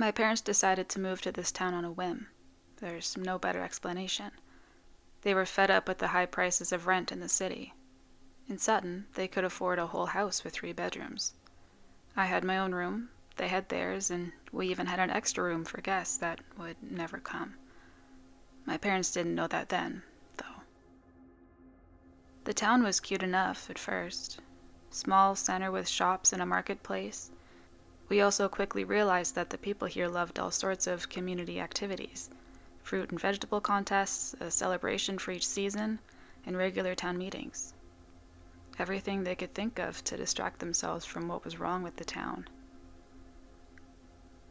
My parents decided to move to this town on a whim. There's no better explanation. They were fed up with the high prices of rent in the city. In Sutton, they could afford a whole house with 3 bedrooms. I had my own room, they had theirs, and we even had an extra room for guests that would never come. My parents didn't know that then, though. The town was cute enough at first. Small center with shops and a marketplace. We also quickly realized that the people here loved all sorts of community activities. Fruit and vegetable contests, a celebration for each season, and regular town meetings. Everything they could think of to distract themselves from what was wrong with the town.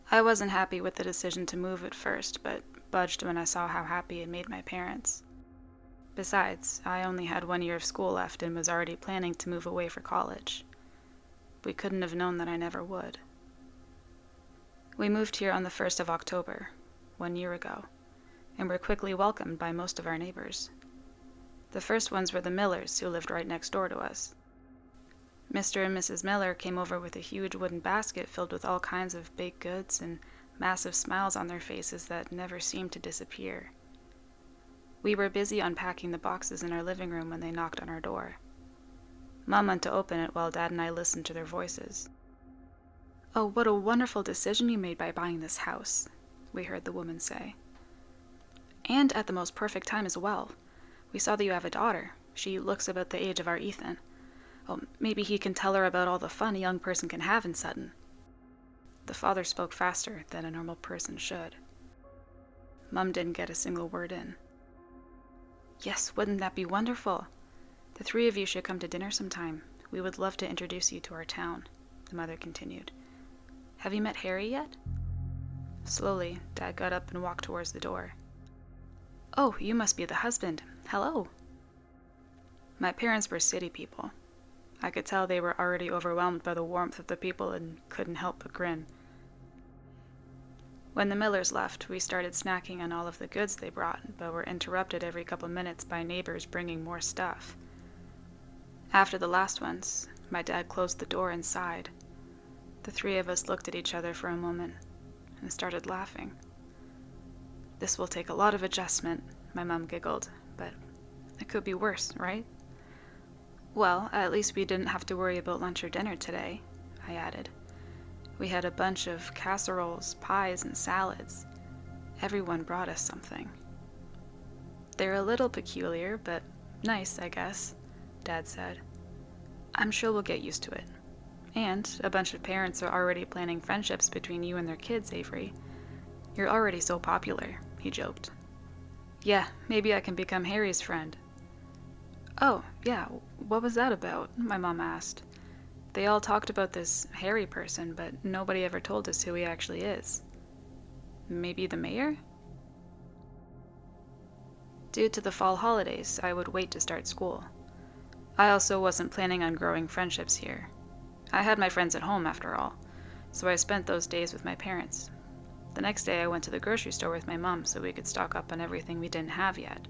I wasn't happy with the decision to move at first, but budged when I saw how happy it made my parents. Besides, I only had 1 year of school left and was already planning to move away for college. We couldn't have known that I never would. We moved here on the 1st of October, 1 year ago, and were quickly welcomed by most of our neighbors. The first ones were the Millers, who lived right next door to us. Mr. and Mrs. Miller came over with a huge wooden basket filled with all kinds of baked goods and massive smiles on their faces that never seemed to disappear. We were busy unpacking the boxes in our living room when they knocked on our door. Mom went to open it while Dad and I listened to their voices. "Oh, what a wonderful decision you made by buying this house," we heard the woman say. "And at the most perfect time as well. We saw that you have a daughter. She looks about the age of our Ethan. Oh, maybe he can tell her about all the fun a young person can have in Sutton." The father spoke faster than a normal person should. Mom didn't get a single word in. "Yes, wouldn't that be wonderful? The 3 of you should come to dinner sometime. We would love to introduce you to our town," the mother continued. "Have you met Harry yet?" Slowly, Dad got up and walked towards the door. "Oh, you must be the husband. Hello." My parents were city people. I could tell they were already overwhelmed by the warmth of the people and couldn't help but grin. When the Millers left, we started snacking on all of the goods they brought, but were interrupted every couple minutes by neighbors bringing more stuff. After the last ones, my dad closed the door and sighed. The 3 of us looked at each other for a moment and started laughing. "This will take a lot of adjustment," my mom giggled, "but it could be worse, right?" "Well, at least we didn't have to worry about lunch or dinner today," I added. "We had a bunch of casseroles, pies, and salads. Everyone brought us something." "They're a little peculiar, but nice, I guess," Dad said. "I'm sure we'll get used to it. And a bunch of parents are already planning friendships between you and their kids, Avery. You're already so popular," he joked. "Yeah, maybe I can become Harry's friend." "Oh, yeah, what was that about?" my mom asked. "They all talked about this Harry person, but nobody ever told us who he actually is." "Maybe the mayor?" Due to the fall holidays, I would wait to start school. I also wasn't planning on growing friendships here. I had my friends at home, after all, so I spent those days with my parents. The next day I went to the grocery store with my mom so we could stock up on everything we didn't have yet.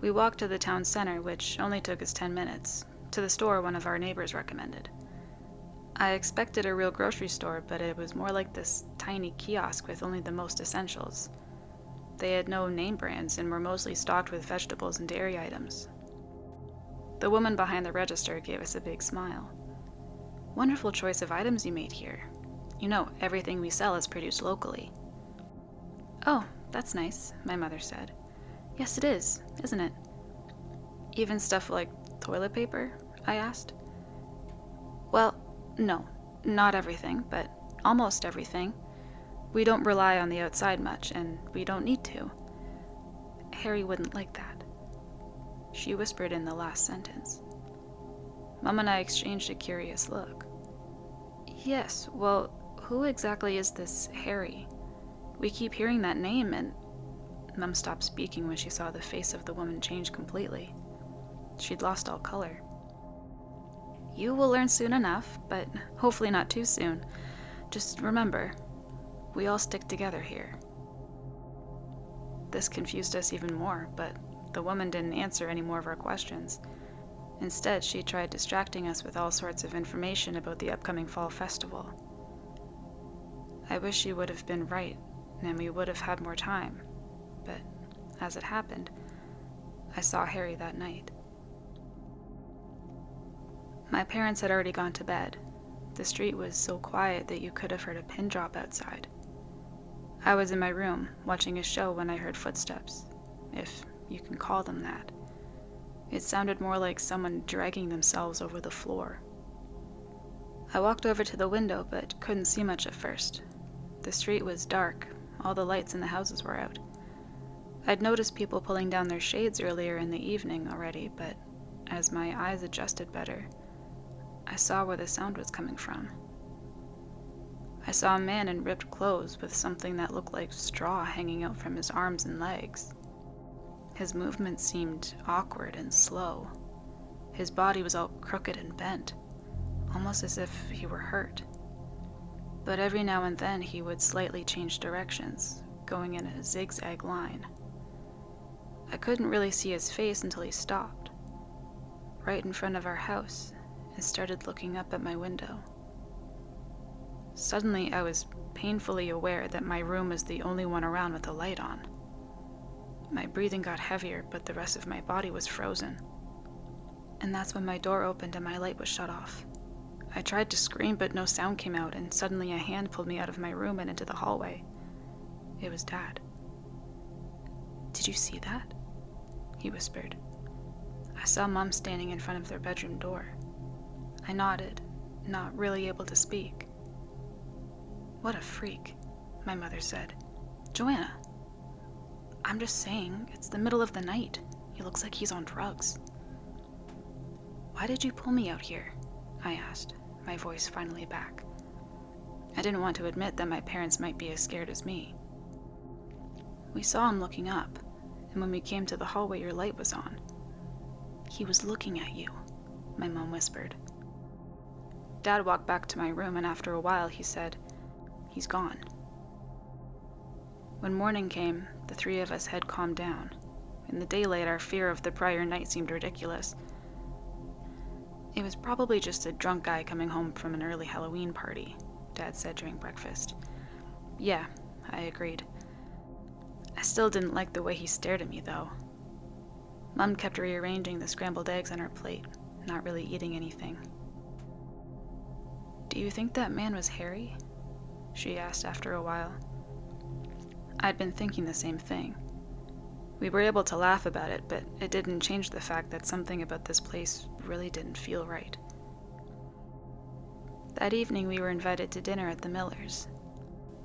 We walked to the town center, which only took us 10 minutes, to the store one of our neighbors recommended. I expected a real grocery store, but it was more like this tiny kiosk with only the most essentials. They had no name brands and were mostly stocked with vegetables and dairy items. The woman behind the register gave us a big smile. "Wonderful choice of items you made here. You know, everything we sell is produced locally." "Oh, that's nice," my mother said. "Yes, it is, isn't it?" "Even stuff like toilet paper?" I asked. "Well, no, not everything, but almost everything. We don't rely on the outside much, and we don't need to." "Harry wouldn't like that." She whispered in the last sentence. Mom and I exchanged a curious look. "Yes, well, who exactly is this Harry? We keep hearing that name and—" Mom stopped speaking when she saw the face of the woman change completely. She'd lost all color. "You will learn soon enough, but hopefully not too soon. Just remember, we all stick together here." This confused us even more, but the woman didn't answer any more of our questions. Instead, she tried distracting us with all sorts of information about the upcoming fall festival. I wish she would have been right, and we would have had more time. But as it happened, I saw Harry that night. My parents had already gone to bed. The street was so quiet that you could have heard a pin drop outside. I was in my room, watching a show when I heard footsteps, if you can call them that. It sounded more like someone dragging themselves over the floor. I walked over to the window, but couldn't see much at first. The street was dark, all the lights in the houses were out. I'd noticed people pulling down their shades earlier in the evening already, but as my eyes adjusted better, I saw where the sound was coming from. I saw a man in ripped clothes with something that looked like straw hanging out from his arms and legs. His movement seemed awkward and slow. His body was all crooked and bent, almost as if he were hurt. But every now and then he would slightly change directions, going in a zigzag line. I couldn't really see his face until he stopped, right in front of our house, and started looking up at my window. Suddenly, I was painfully aware that my room was the only one around with a light on. My breathing got heavier, but the rest of my body was frozen. And that's when my door opened and my light was shut off. I tried to scream, but no sound came out, and suddenly a hand pulled me out of my room and into the hallway. It was Dad. "Did you see that?" he whispered. I saw Mom standing in front of their bedroom door. I nodded, not really able to speak. "What a freak," my mother said. "Joanna." "I'm just saying, it's the middle of the night. He looks like he's on drugs." "Why did you pull me out here?" I asked, my voice finally back. I didn't want to admit that my parents might be as scared as me. "We saw him looking up, and when we came to the hallway, your light was on." "He was looking at you," my mom whispered. Dad walked back to my room, and after a while he said, "He's gone." When morning came, the three of us had calmed down. In the daylight, our fear of the prior night seemed ridiculous. "It was probably just a drunk guy coming home from an early Halloween party," Dad said during breakfast. "Yeah," I agreed. I still didn't like the way he stared at me, though. Mom kept rearranging the scrambled eggs on her plate, not really eating anything. "Do you think that man was Harry?" she asked after a while. I'd been thinking the same thing. We were able to laugh about it, but it didn't change the fact that something about this place really didn't feel right. That evening we were invited to dinner at the Millers.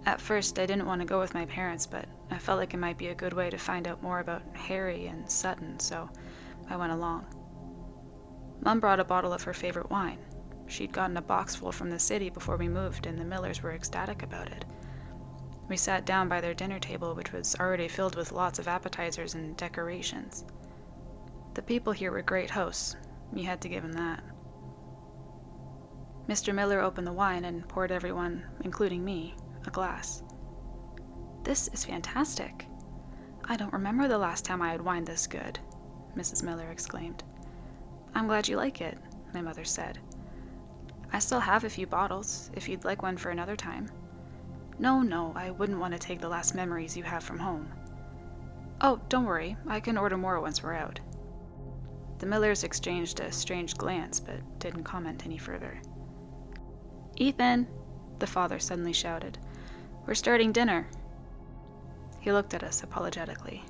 At first I didn't want to go with my parents, but I felt like it might be a good way to find out more about Harry and Sutton, so I went along. Mom brought a bottle of her favorite wine. She'd gotten a box full from the city before we moved, and the Millers were ecstatic about it. We sat down by their dinner table, which was already filled with lots of appetizers and decorations. The people here were great hosts. You had to give them that. Mr. Miller opened the wine and poured everyone, including me, a glass. "This is fantastic. I don't remember the last time I had wine this good," Mrs. Miller exclaimed. "I'm glad you like it," my mother said. "I still have a few bottles, if you'd like one for another time." No, I wouldn't want to take the last memories you have from home." "Oh, don't worry, I can order more once we're out." The Millers exchanged a strange glance, but didn't comment any further. "Ethan," the father suddenly shouted, "we're starting dinner." He looked at us apologetically.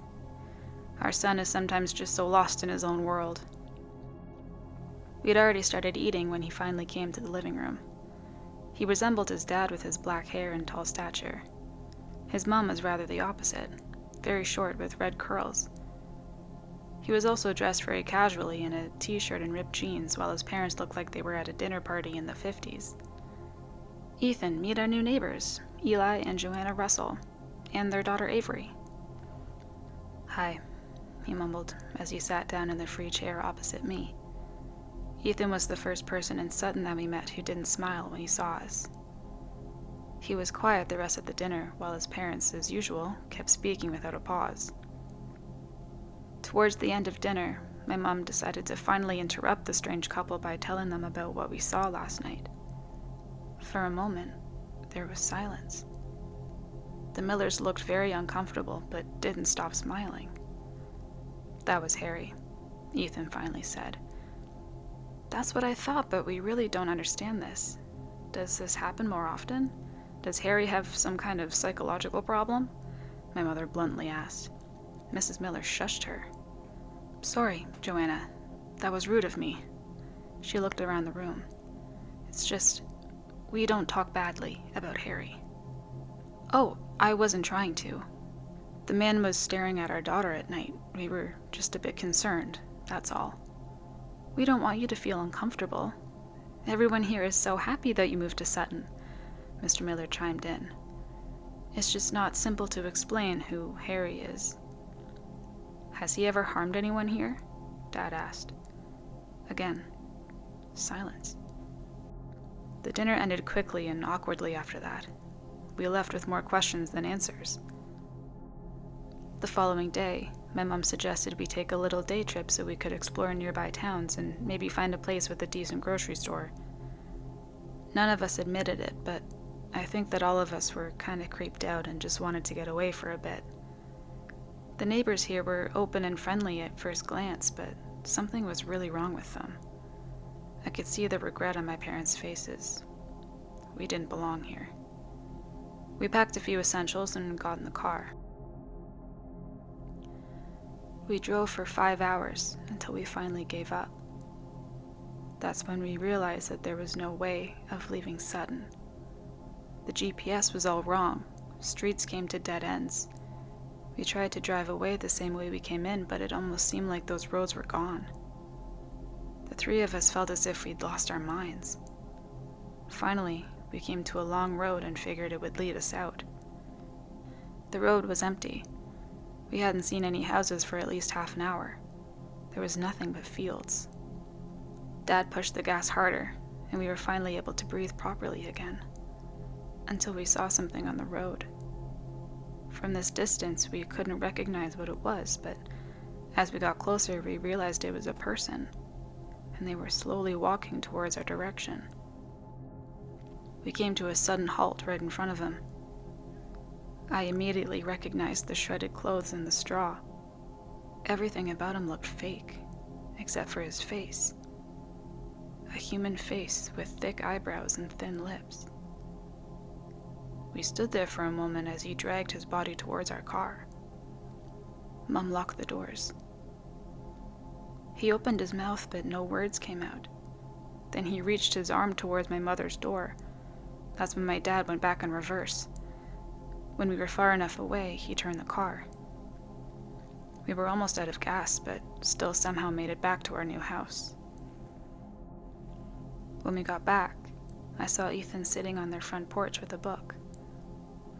Our son is sometimes just so lost in his own world. We'd already started eating when he finally came to the living room. He resembled his dad with his black hair and tall stature. His mom was rather the opposite, very short with red curls. He was also dressed very casually in a t-shirt and ripped jeans, while his parents looked like they were at a dinner party in the 50s. "Ethan, meet our new neighbors, Eli and Joanna Russell, and their daughter Avery." "Hi," he mumbled as he sat down in the free chair opposite me. Ethan was the first person in Sutton that we met who didn't smile when he saw us. He was quiet the rest of the dinner, while his parents, as usual, kept speaking without a pause. Towards the end of dinner, my mom decided to finally interrupt the strange couple by telling them about what we saw last night. For a moment, there was silence. The Millers looked very uncomfortable, but didn't stop smiling. "That was Harry," Ethan finally said. "That's what I thought, but we really don't understand this. Does this happen more often? Does Harry have some kind of psychological problem?" my mother bluntly asked. Mrs. Miller shushed her. "Sorry, Joanna. That was rude of me." She looked around the room. "It's just, we don't talk badly about Harry." "Oh, I wasn't trying to. The man was staring at our daughter at night. We were just a bit concerned, that's all." "We don't want you to feel uncomfortable. Everyone here is so happy that you moved to Sutton," Mr. Miller chimed in. "It's just not simple to explain who Harry is." "Has he ever harmed anyone here?" Dad asked. Again, silence. The dinner ended quickly and awkwardly after that. We left with more questions than answers. The following day, my mom suggested we take a little day trip so we could explore nearby towns and maybe find a place with a decent grocery store. None of us admitted it, but I think that all of us were kind of creeped out and just wanted to get away for a bit. The neighbors here were open and friendly at first glance, but something was really wrong with them. I could see the regret on my parents' faces. We didn't belong here. We packed a few essentials and got in the car. We drove for 5 hours until we finally gave up. That's when we realized that there was no way of leaving Sutton. The GPS was all wrong. Streets came to dead ends. We tried to drive away the same way we came in, but it almost seemed like those roads were gone. The three of us felt as if we'd lost our minds. Finally, we came to a long road and figured it would lead us out. The road was empty. We hadn't seen any houses for at least half an hour. There was nothing but fields. Dad pushed the gas harder, and we were finally able to breathe properly again. Until we saw something on the road. From this distance, we couldn't recognize what it was, but as we got closer, we realized it was a person, and they were slowly walking towards our direction. We came to a sudden halt right in front of him. I immediately recognized the shredded clothes and the straw. Everything about him looked fake, except for his face. A human face with thick eyebrows and thin lips. We stood there for a moment as he dragged his body towards our car. Mom locked the doors. He opened his mouth, but no words came out. Then he reached his arm towards my mother's door. That's when my dad went back in reverse. When we were far enough away, he turned the car. We were almost out of gas, but still somehow made it back to our new house. When we got back, I saw Ethan sitting on their front porch with a book.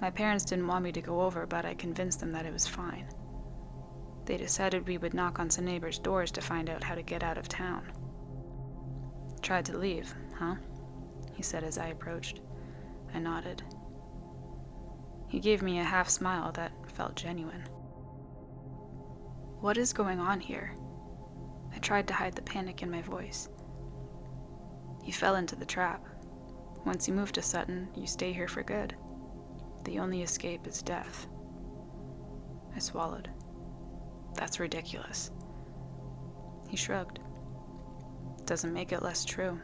My parents didn't want me to go over, but I convinced them that it was fine. They decided we would knock on some neighbors' doors to find out how to get out of town. "Tried to leave, huh?" he said as I approached. I nodded. He gave me a half smile that felt genuine. "What is going on here?" I tried to hide the panic in my voice. "You fell into the trap. Once you move to Sutton, you stay here for good. The only escape is death." I swallowed. "That's ridiculous." He shrugged. "Doesn't make it less true.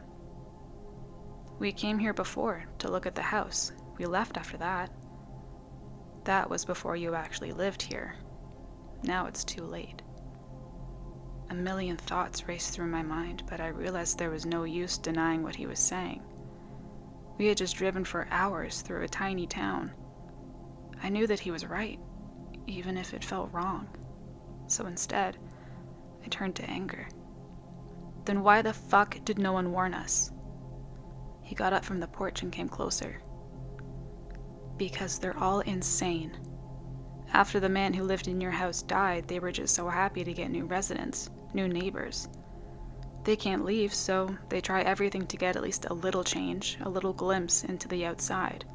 We came here before to look at the house. We left after that. That was before you actually lived here. Now it's too late." A million thoughts raced through my mind, but I realized there was no use denying what he was saying. We had just driven for hours through a tiny town. I knew that he was right, even if it felt wrong. So instead, I turned to anger. "Then why the fuck did no one warn us?" He got up from the porch and came closer. "Because they're all insane. After the man who lived in your house died, they were just so happy to get new residents, new neighbors. They can't leave, so they try everything to get at least a little change, a little glimpse into the outside.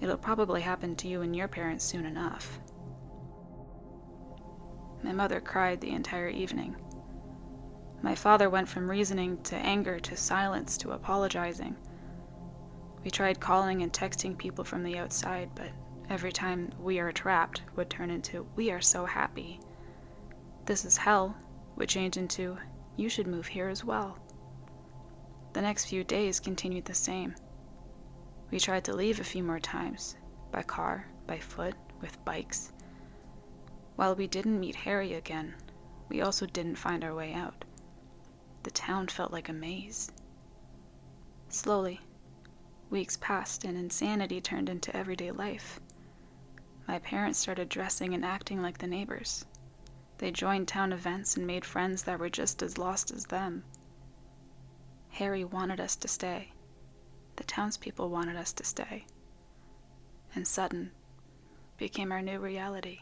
It'll probably happen to you and your parents soon enough." My mother cried the entire evening. My father went from reasoning to anger to silence to apologizing. We tried calling and texting people from the outside, but Every time "we are trapped" would turn into "we are so happy." "This is hell" would change into "you should move here as well." The next few days continued the same. We tried to leave a few more times, by car, by foot, with bikes. While we didn't meet Harry again, we also didn't find our way out. The town felt like a maze. Slowly, weeks passed and insanity turned into everyday life. My parents started dressing and acting like the neighbors. They joined town events and made friends that were just as lost as them. Harry wanted us to stay. The townspeople wanted us to stay. And Sutton became our new reality.